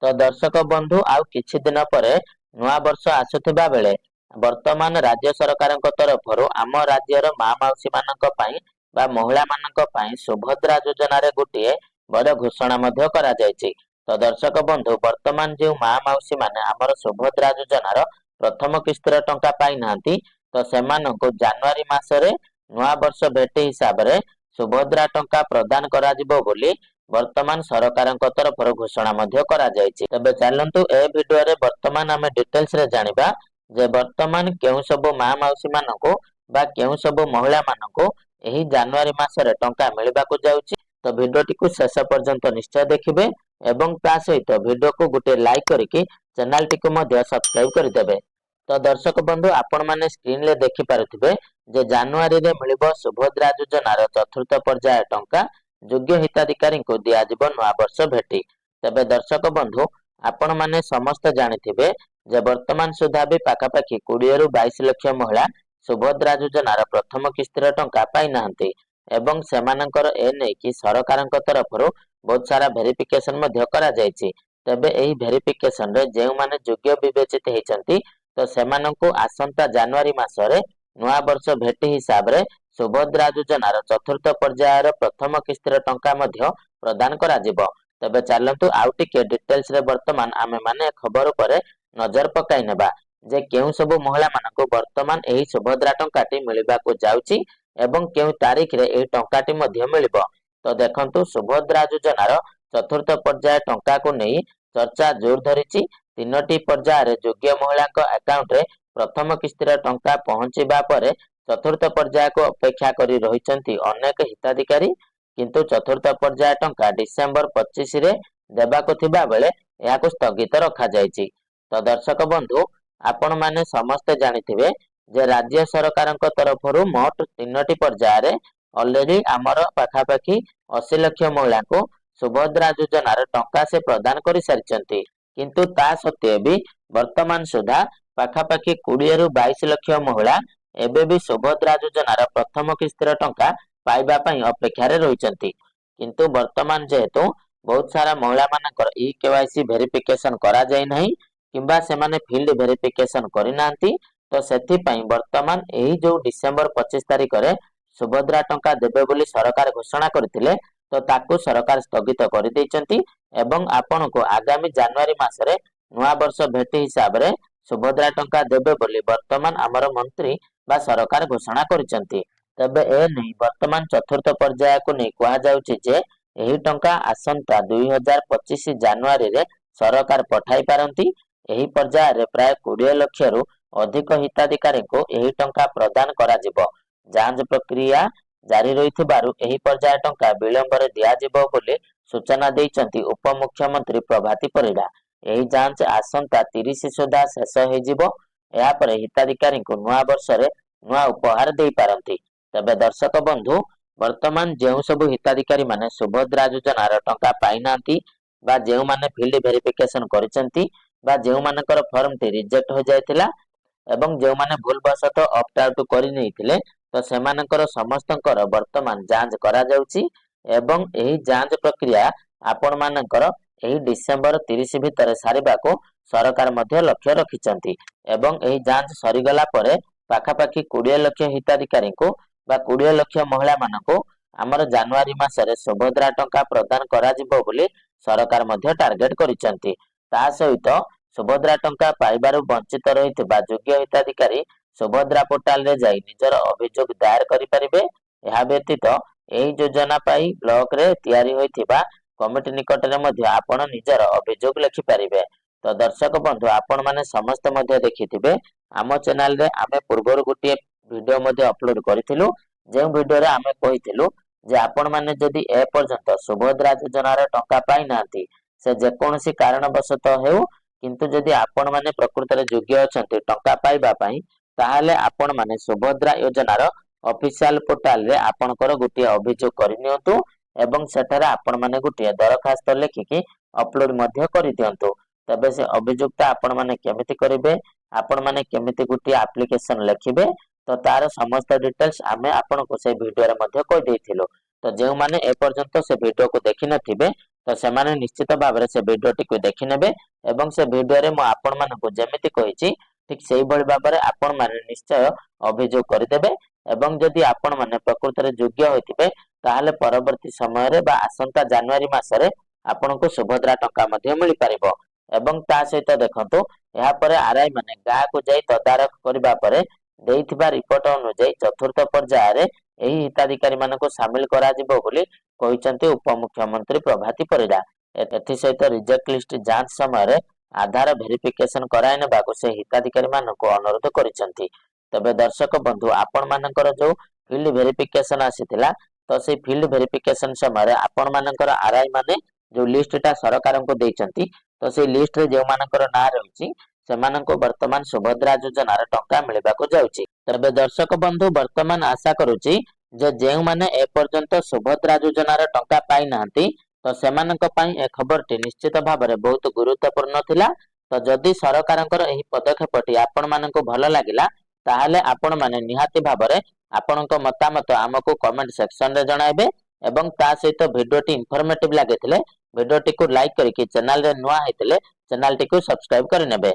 तो दर्शक बंधु आउ किछि दिन परे नुआ वर्ष आसुथिबा बेले वर्तमान राज्य सरकारक तरफरु आम राज्यर माँ माउसी मानक पई बा महिला मानक पई सुभद्रा योजना रे गोटिए बड़ घोषणा मध्य करा जायछि। तो दर्शक बंधु वर्तमान जो माँ माउसी माने आमर सुभद्रा योजनार प्रथम किस्तिर टंका पाई नांती तो सेमानंकु जनवरी मासरे नुआ वर्ष भेटी हिसाब रे सुभद्रा टंका प्रदान करा जिवो बोली वर्तमान सरकारक तरफरु घोषणा मध्य करा जायछि। तबे चलंतु ए भिडियो रे वर्तमान आमे डिटेल्स रे जानिबा जे वर्तमान केउ सब माँ माउसी माननको बा केउ सब महिला माननको एही जनवरी मासरे टंका मिलबाकू जाउछि। तो भिडियोटी को शेष पर्यंत निश्चय देखिबे एवं ता सहित भिडियो को गोटे लाइक करिकि चैनल टी को मध्य सब्सक्राइब करदेबे। तो दर्शक बंधु आपण माने स्क्रीन ले देखि पारुथिबे जे जनवरी रे मिलिबो सुभद्रा योजनार चतुर्थ पर्याय टंका योग्य हिताधिकारी को दिया जिवो नुआ वर्ष भेटी। तबे दर्शक बंधु आपण माने समस्त जानिथिबे जे वर्तमान सुधा भी पाखापाखि 20 रु 22 लाख महिला सुभद्रा योजनार प्रथम किस्तिर टंका पाई नाहंती एवं सेमानंकर ए नै कि सरकारक तरफरु बहुत सारा वेरिफिकेशन मध्य करा जायछि। तबे एही वेरिफिकेशन रे जेउ माने योग्य विवेचित हेचंती तो सेमानंकु आसंता जनवरी मासरे नुआ वर्ष भेटी हिसाब रे सुभद्रा योजनार चतुर्थ पर्यायर प्रथम किस्तिर टंका मध्य प्रदान करा जिवो। तबे चलंतु आउ टिके डिटेल्स रे वर्तमान आमे माने खबर उपरे नजर पकाई नेबा जे केउ सब महिला मानकु वर्तमान एही सुभद्रा टंकाटी मिलिबाकू जाउछि एवं केउ तारीख रे एही टंकाटी मध्य मिलिबो। तो देखंतु सुभद्रा योजनार चतुर्थ पर्याय टंका को नहीं चर्चा जोर धरिछि। तीनोटी पर्याय रे योग्य महिलाक अकाउंट रे प्रथम किस्तिर टंका पहुंचीबा परे चतुर्थ पर्याय को अपेक्षा करी रहिचंती अनेक हिताधिकारी किंतु चतुर्थ पर्याय टंका डिसेंबर 25 रे देबाको थिबा बेले याको स्थगित रखा जायछि। तो दर्शक बंधु आपण माने समस्त जानिथिबे जे राज्य सरकारक तरफरु मोट तीनोटी पर्याय रे ऑलरेडी आमर पाखापाखि 80 लाख महिला को सुभद्रा योजनार टंका से प्रदान करि सारिचंती किंतु ता सत्वे भी वर्तमान सुधा पाखापाखि 20 रु 22 लाख महिला एबे भी सुभद्रा योजनार प्रथम किस्तिर टंका पाइबा पई अपेक्षा रे रहिचंती किंतु वर्तमान जेहेतु बहुत सारा महिला मानकर ई केवाईसी वेरिफिकेशन करा जाय नाही किंबा से माने फील्ड वेरिफिकेशन करि नांती तो सेथि पई वर्तमान एही जो डिसेंबर 25 तारिख रे सुभद्रा टंका देबे बोली सरकार घोषणा करथिले तो ताकू सरकार स्थगित कर दैचंती एवं आपन को आगामी जनवरी मासरे नुआ वर्ष भेटी हिसाब रे सुभद्रा टंका देबे बोली वर्तमान हमर मंत्री बा सरकार घोषणा करिसंती। तबे ए नै वर्तमान चतुर्थ पर्याय को नै कुआ जाउछि जे एही टंका आसंता 2025 जनवरी रे सरकार पठाई पारंती। एही पर्याय रे प्राय 20 लाख रु अधिक हिताधिकारी को एही टंका प्रदान करा जिवो। जांच प्रक्रिया जारी रहिथिबारु एही पर्याय टंका विलंब रे दिया जिवो बोली सूचना दैचंती उपमुख्यमंत्री प्रभाती परिडा। एही जांच आसंता 30 सुधा शेष हे जिवो। या परे हिताधिकारी को नुआ वर्ष रे नुआ उपहार देई पारंती। तबे दर्शक बंधु वर्तमान जेउ सब हिताधिकारी माने सुभद्रा योजनार टंका पाई नांती बा जेउ माने फील्ड वेरिफिकेशन करिसंती बा जेउ मानकर फॉर्म टी रिजेक्ट हो जायतिला एवं जेउ माने भूलवशत ऑप्ट आउट करि नैथिले तो सेमानकर समस्तंकर वर्तमान जांच करा जाउची एवं एही जांच प्रक्रिया आपण मानकर एही डिसेंबर 30 भितर सारिबा को सरकार मध्य लक्ष्य रखिचंती एवं एही जांच सरीगला परे पाखापाखि 20 लाख हिताधिकारी को बा 20 लाख महिला मानको हमर जनवरी मासरे सुभद्रा टंका प्रदान करा जिवो बोली सरकार मध्य टार्गेट करिसंती। ता सहित सुभद्रा टंका पाइबारु वंचित रहितबा योग्य हिताधिकारी सुभद्रा पोर्टाल रे जाई निजर अभियोग दायर करि परिबे। एहा व्यतीत एही योजना पाई ब्लॉक रे तयारी होइथिबा कमिटी निकट रे मध्य आपण निजर अभियोग लेखि परिबे। तो दर्शक बंधु आपण माने समस्त मध्य देखिथिबे आम चैनल रे आमे पूर्वरु गोटे वीडियो मध्य अपलोड करिथिलु जे वीडियो रे आमे कहिथिलु जे आपण माने जदि ए पर्यंत सुभद्रा योजनार टंका पाई नांती से जे कोनोसी कारणवशत हेउ किंतु जदि आपण माने प्रकृत रे योग्य अछंती टंका पाइबा पई ताहाले आपण माने सुभद्रा योजनार ऑफिशियल पोर्टल रे आपणकर गोटे अभियोग करिनियंतु एवं सेठारे आपण माने गोटे दरखास्त लेखिकी अपलोड मध्य करि दियंतु। तबे से अभियोगता आपण माने केमिति करिवे आपण माने केमिति गोटे एप्लीकेशन लेखिबे तो तार समस्त डिटेल्स आमे आपण को से वीडियो रे मध्य कहि देथिलो। तो जेउ माने ए पर्यंत से वीडियो को देखि नथिबे तो सेमाने निश्चित भाव से भिडियोटी को देखि नेबे एवं से भिडियो रे मु आपण मानकु जेमिति कहिछि ठीक सेही भली भाबरे आपण माने निश्चय अभियोग करदेबे एवं जदि आपण माने प्रकृत रे योग्य होइतिबे ताहाले परवर्ती समय रे बा आसंता जनवरी मासरे आपनको सुभद्रा टंका मध्ये मिली पारिबो एवं ता सहित देखंतु ଏହା ପରେ आरआई माने गाँ को जाई तदारख करबा परे देइथिबा रिपोर्ट अनुଯାୟୀ चतुर्थ पर्याୟରେ ଏହି हिताधिकारी ମାନଙ୍କୁ ସାମିଲ କରାଯିବ ବୋଲି କହିଛନ୍ତି ଉପमुଖ୍ୟମନ୍ତ୍ରୀ ପ୍ରଭାତୀ ପରିଡା। ଏଥି ସହିତ ରିଜେକ୍ଟ ଲିଷ୍ଟ ଯାଞ୍ଚ ସମୟରେ ଆଧାର ଭେରିଫିକେସନ କରାଇ ନେବାକୁ ସେ ହିତାଧିକାରୀ ମାନଙ୍କୁ ଅନୁରୋଧ କରିଛନ୍ତି। ତେବେ ଦର୍ଶକ ବନ୍ଧୁ ଆପଣ ମାନଙ୍କର ଯୋଉ ଫିଲ୍ଡ ଭେରିଫିକେସନ ଆସିଥିଲା ତ ସେଇ ଫିଲ୍ଡ ଭେରିଫିକେସନ ସମୟରେ ଆପଣ ମାନଙ୍କର आरआई माने जो लिस्टटा सरकारଙ୍କୁ ଦେଇଛନ୍ତି ତ ସେଇ ଲିଷ୍ଟରେ ଯେଉଁ ମାନଙ୍କର ନାଁ ରହିଛି ସେମାନଙ୍କୁ ବର୍ତ୍ତମାନ ସୁଭଦ୍ରା ଯୋଜନାର ଟଙ୍କା ମିଳିବାକୁ ଯାଉଛି। ତେବେ ଦର୍ଶକ ବନ୍ଧୁ ବର୍ତ୍ତମାନ ଆଶା କରୁଛି ଯେ ଯେଉଁମାନେ ଏ ପର୍ଯ୍ୟନ୍ତ ସୁଭଦ୍ରା ଯୋଜନାର ଟଙ୍କା ପାଇନାହାନ୍ତି ତ ସେମାନଙ୍କ ପାଇଁ ଏ ଖବରଟି ନିଶ୍ଚିତ ଭାବରେ ବହୁତ ଗୁରୁତ୍ୱପୂର୍ଣ୍ଣ ଥିଲା। ତ ଯଦି ସରକାରଙ୍କର ଏହି ପଦକ୍ଷେପଟି ଆପଣମାନଙ୍କୁ ଭଲ ଲାଗିଲା ତାହେଲେ ଆପଣମାନେ ନିହାତି ଭାବରେ ଆପଣଙ୍କ ମତାମତ ଆମକୁ କମେଣ୍ଟ ସେକ୍ସନରେ ଜଣାଇବେ ଏବଂ ତା ସହିତ ଭିଡିଓଟି ଇନଫର୍ମେଟିଭ ଲାଗିଥିଲେ ଭିଡିଓଟିକୁ ଲାଇକ୍ କରିକି ଚ୍ୟାନେଲରେ ନୂଆ ହେଇଥିଲେ ଚ୍ୟାନେଲଟିକୁ ସବସ୍କ୍ରାଇବ କରିନେବେ।